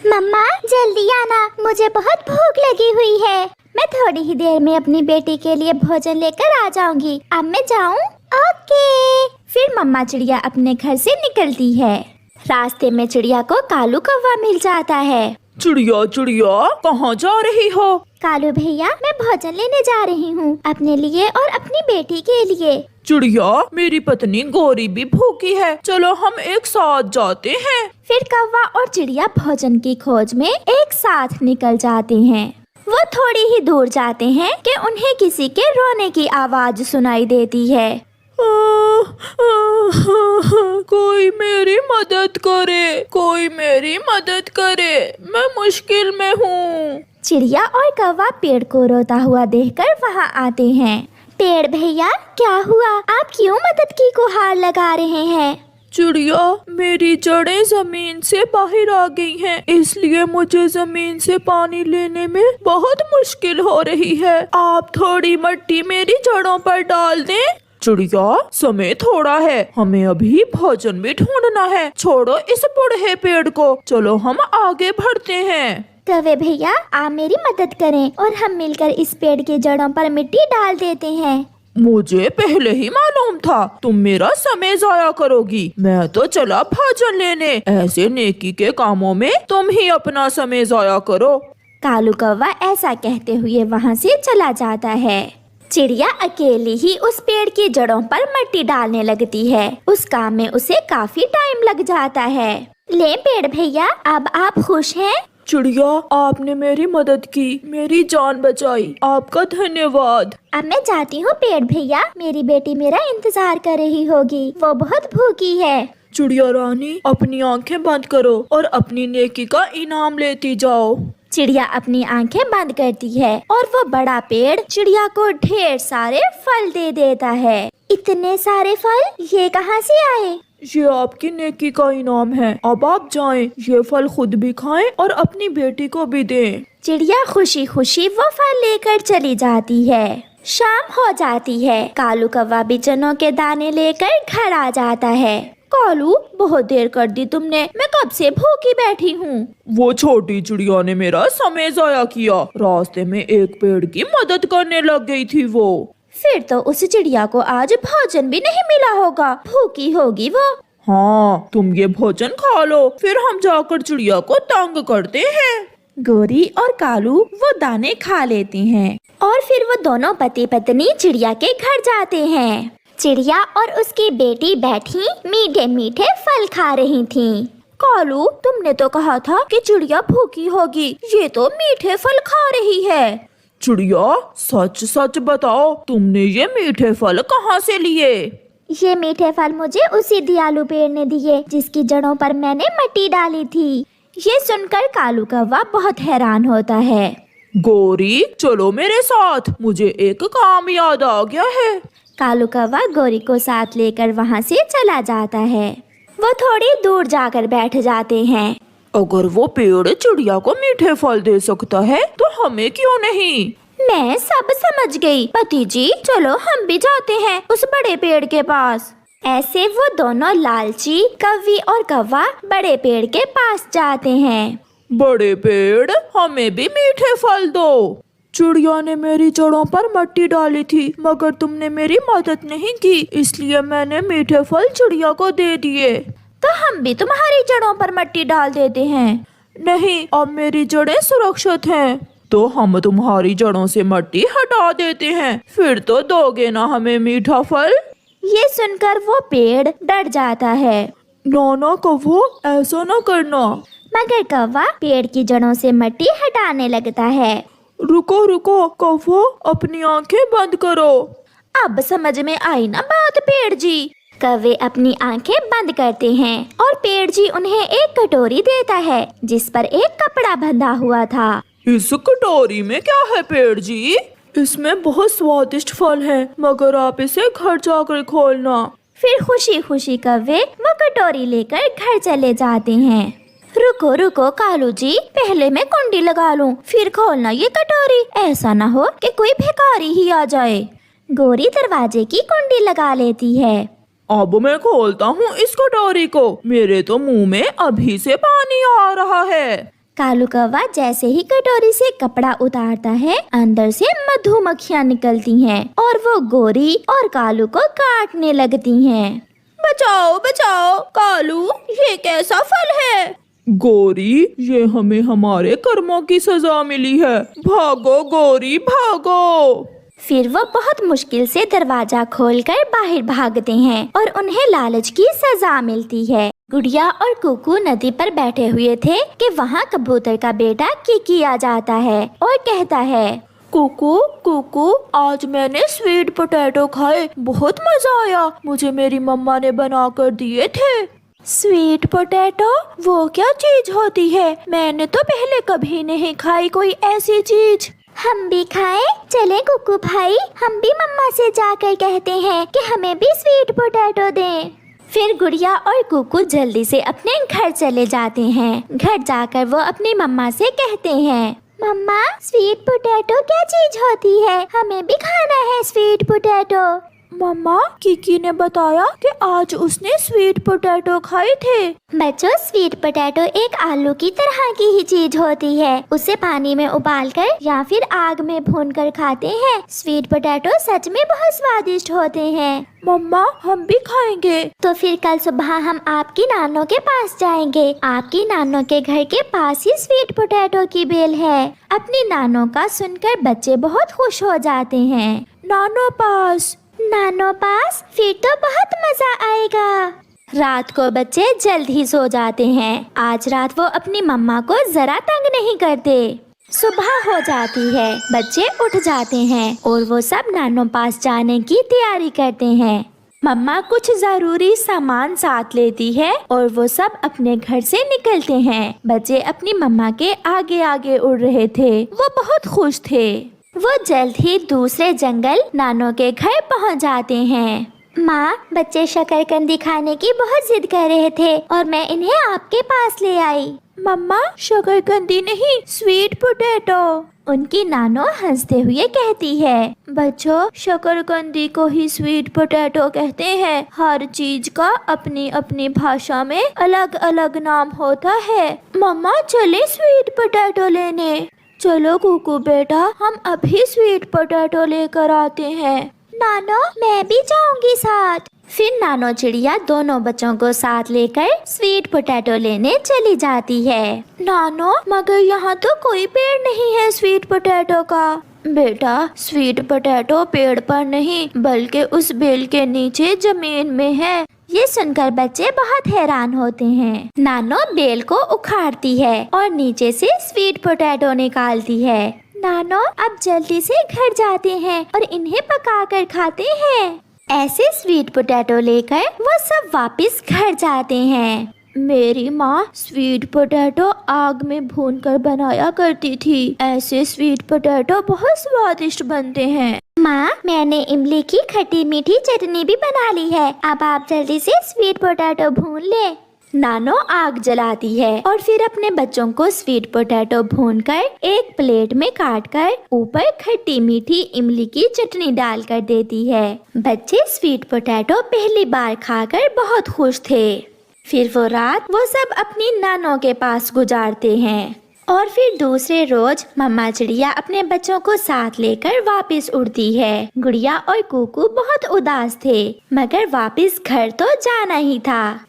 मम्मा जल्दी आना, मुझे बहुत भूख लगी हुई है। मैं थोड़ी ही देर में अपनी बेटी के लिए भोजन लेकर आ जाऊंगी। अब मैं जाऊं? ओके। फिर मम्मा चिड़िया अपने घर से निकलती है। रास्ते में चिड़िया को कालू कौवा मिल जाता है। चिड़िया चिड़िया कहाँ जा रही हो? कालू भैया, मैं भोजन लेने जा रही हूँ, अपने लिए और अपनी बेटी के लिए। चिड़िया, मेरी पत्नी गौरी भी भूखी है, चलो हम एक साथ जाते हैं। फिर कौवा और चिड़िया भोजन की खोज में एक साथ निकल जाते हैं। वो थोड़ी ही दूर जाते हैं कि उन्हें किसी के रोने की आवाज सुनाई देती है। कोई मेरी मदद करे, कोई मेरी मदद करे, मैं मुश्किल में हूँ। चिड़िया और कौवा पेड़ को रोता हुआ देखकर वहाँ आते हैं। पेड़ भैया, क्या हुआ? आप क्यों मदद की गुहार लगा रहे हैं? चिड़िया, मेरी जड़ें जमीन से बाहर आ गई हैं, इसलिए मुझे जमीन से पानी लेने में बहुत मुश्किल हो रही है। आप थोड़ी मिट्टी मेरी जड़ों पर डाल दें। चिड़िया, समय थोड़ा है, हमें अभी भोजन भी ढूंढना है। छोड़ो इस बूढ़े पेड़ को, चलो हम आगे बढ़ते हैं। कौवे भैया, आप मेरी मदद करें और हम मिलकर इस पेड़ की जड़ों पर मिट्टी डाल देते हैं। मुझे पहले ही मालूम था तुम मेरा समय जाया करोगी। मैं तो चला भोजन लेने, ऐसे नेकी के कामों में तुम ही अपना समय जाया करो। कालू कौवा ऐसा कहते हुए वहाँ से चला जाता है। चिड़िया अकेली ही उस पेड़ की जड़ों पर मिट्टी डालने लगती है। उस काम में उसे काफी टाइम लग जाता है। ले पेड़ भैया, अब आप खुश हैं? चिड़िया, आपने मेरी मदद की, मेरी जान बचाई, आपका धन्यवाद। अब मैं जाती हूँ पेड़ भैया, मेरी बेटी मेरा इंतजार कर रही होगी, वो बहुत भूखी है। चिड़िया रानी, अपनी आंखें बंद करो और अपनी नेकी का इनाम लेती जाओ। चिड़िया अपनी आंखें बंद करती है और वो बड़ा पेड़ चिड़िया को ढेर सारे फल दे देता है। इतने सारे फल ये कहाँ से आए? ये आपकी नेकी का इनाम है। अब आप जाएं, ये फल खुद भी खाएं और अपनी बेटी को भी दें। चिड़िया खुशी खुशी वो फल लेकर चली जाती है। शाम हो जाती है। कालू कौवा भी चनों के दाने लेकर घर आ जाता है। कालू, बहुत देर कर दी तुमने, मैं कब से भूखी बैठी हूँ। वो छोटी चिड़िया ने मेरा समय जाया किया, रास्ते में एक पेड़ की मदद करने लग गई थी वो। फिर तो उस चिड़िया को आज भोजन भी नहीं मिला होगा, भूखी होगी वो। हाँ, तुम ये भोजन खा लो, फिर हम जाकर चिड़िया को तंग करते हैं। गौरी और कालू वो दाने खा लेते हैं और फिर वो दोनों पति पत्नी चिड़िया के घर जाते हैं। चिड़िया और उसकी बेटी बैठी मीठे मीठे फल खा रही थीं। कालू, तुमने तो कहा था कि चिड़िया भूखी होगी, ये तो मीठे फल खा रही है। चिड़िया, सच सच बताओ, तुमने ये मीठे फल कहाँ से लिए? ये मीठे फल मुझे उसी दयालु पेड़ ने दिए जिसकी जड़ों पर मैंने मिट्टी डाली थी। ये सुनकर कालू कौवा बहुत हैरान होता है। गौरी, चलो मेरे साथ, मुझे एक काम याद आ गया है। कालू कौवा गौरी को साथ लेकर वहाँ से चला जाता है। वो थोड़ी दूर जाकर बैठ जाते हैं। अगर वो पेड़ चिड़िया को मीठे फल दे सकता है तो हमें क्यों नहीं? मैं सब समझ गई। पति जी, चलो हम भी जाते हैं उस बड़े पेड़ के पास। ऐसे वो दोनों लालची कौवी और कौवा बड़े पेड़ के पास जाते हैं। बड़े पेड़, हमें भी मीठे फल दो। चिड़िया ने मेरी जड़ों पर मिट्टी डाली थी, मगर तुमने मेरी मदद नहीं की, इसलिए मैंने मीठे फल चिड़िया को दे दिए। तो हम भी तुम्हारी जड़ों पर मिट्टी डाल देते हैं। नहीं, अब मेरी जड़ें सुरक्षित हैं, तो हम तुम्हारी जड़ों से मिट्टी हटा देते हैं। फिर तो दोगे ना हमें मीठा फल? ये सुनकर वो पेड़ डर जाता है। ना कौवा, ऐसा ना करना। मगर कौवा पेड़ की जड़ों से मिट्टी हटाने लगता है। रुको रुको कौवा, अपनी आंखें बंद करो। अब समझ में आई ना बात पेड़ जी। कौवे अपनी आंखें बंद करते हैं और पेड़ जी उन्हें एक कटोरी देता है जिस पर एक कपड़ा बंधा हुआ था। इस कटोरी में क्या है पेड़ जी? इसमें बहुत स्वादिष्ट फल है, मगर आप इसे घर जाकर खोलना। फिर खुशी खुशी कौवे वो कटोरी लेकर घर चले जाते हैं। रुको रुको कालू जी, पहले मैं कुंडी लगा लूं, फिर खोलना ये कटोरी। ऐसा ना हो कि कोई भिखारी ही आ जाए। गौरी दरवाजे की कुंडी लगा लेती है। अब मैं खोलता हूँ इस कटोरी को, मेरे तो मुंह में अभी से पानी आ रहा है। कालू कौवा जैसे ही कटोरी से कपड़ा उतारता है, अंदर से मधुमक्खियाँ निकलती हैं और वो गोरी और कालू को काटने लगती हैं। बचाओ बचाओ कालू, ये कैसा फल है? गोरी, ये हमें हमारे कर्मों की सजा मिली है। भागो गोरी भागो। फिर वो बहुत मुश्किल से दरवाजा खोलकर बाहर भागते हैं और उन्हें लालच की सजा मिलती है। गुड़िया और कुकू नदी पर बैठे हुए थे कि वहाँ कबूतर का बेटा किकी आ जाता है और कहता है, कुकू कुकू, आज मैंने स्वीट पोटैटो खाए, बहुत मजा आया। मुझे मेरी मम्मा ने बना कर दिए थे। Sweet potato? वो क्या चीज होती है? मैंने तो पहले कभी नहीं खाई कोई ऐसी चीज। हम भी खाएं? चले कुकू भाई, हम भी मम्मा से जाकर कहते हैं कि हमें भी स्वीट पोटैटो दें। फिर गुड़िया और कुकू जल्दी से अपने घर चले जाते हैं। घर जाकर वो अपनी मम्मा से कहते हैं, मम्मा स्वीट पोटैटो क्या चीज होती है? हमें भी खाना है स्वीट पोटैटो। मम्मा, किकी ने बताया कि आज उसने स्वीट पोटैटो खाए थे। बच्चों, स्वीट पोटैटो एक आलू की तरह की ही चीज होती है। उसे पानी में उबालकर या फिर आग में भूनकर खाते हैं। स्वीट पोटैटो सच में बहुत स्वादिष्ट होते हैं। मम्मा, हम भी खाएंगे। तो फिर कल सुबह हम आपकी नानो के पास जाएंगे। आपकी नानो के घर के पास ही स्वीट पोटैटो की बेल है। अपनी नानो का सुनकर बच्चे बहुत खुश हो जाते हैं। नानो पास? नानो पास? फिर तो बहुत मजा आएगा। रात को बच्चे जल्द ही सो जाते हैं। आज रात वो अपनी मम्मा को जरा तंग नहीं करते। सुबह हो जाती है, बच्चे उठ जाते हैं और वो सब नानो पास जाने की तैयारी करते हैं। मम्मा कुछ जरूरी सामान साथ लेती है और वो सब अपने घर से निकलते हैं। बच्चे अपनी मम्मा के आगे आगे उड़ रहे थे। वो बहुत खुश थे। वो जल्द ही दूसरे जंगल नानो के घर पहुंच जाते हैं। माँ, बच्चे शकरकंदी खाने की बहुत जिद कर रहे थे और मैं इन्हें आपके पास ले आई। मम्मा, शकरकंदी नहीं, स्वीट पोटैटो। उनकी नानो हंसते हुए कहती है, बच्चों, शकरकंदी को ही स्वीट पोटैटो कहते हैं। हर चीज का अपनी अपनी भाषा में अलग अलग नाम होता है। मम्मा, चले स्वीट पोटैटो लेने। चलो कुकू बेटा, हम अभी स्वीट पोटैटो लेकर आते हैं। नानो, मैं भी जाऊंगी साथ। फिर नानो चिड़िया दोनों बच्चों को साथ लेकर स्वीट पोटैटो लेने चली जाती है। नानो, मगर यहाँ तो कोई पेड़ नहीं है स्वीट पोटैटो का। बेटा, स्वीट पोटैटो पेड़ पर नहीं बल्कि उस बेल के नीचे जमीन में है। ये सुनकर बच्चे बहुत हैरान होते हैं। नानो बेल को उखाड़ती है और नीचे से स्वीट पोटैटो निकालती है। नानो अब जल्दी से घर जाते हैं और इन्हें पकाकर खाते हैं। ऐसे स्वीट पोटैटो लेकर वो सब वापस घर जाते हैं। मेरी माँ स्वीट पोटैटो आग में भूनकर बनाया करती थी। ऐसे स्वीट पोटैटो बहुत स्वादिष्ट बनते हैं। माँ, मैंने इमली की खट्टी मीठी चटनी भी बना ली है। अब आप जल्दी से स्वीट पोटैटो भून ले। नानो आग जलाती है और फिर अपने बच्चों को स्वीट पोटैटो भूनकर एक प्लेट में काटकर ऊपर खट्टी मीठी इमली की चटनी डालकर देती है। बच्चे स्वीट पोटैटो पहली बार खाकर बहुत खुश थे। फिर वो रात वो सब अपनी नानो के पास गुजारते हैं और फिर दूसरे रोज मम्मा चिड़िया अपने बच्चों को साथ लेकर वापस उड़ती है। गुड़िया और कुकू बहुत उदास थे, मगर वापस घर तो जाना ही था।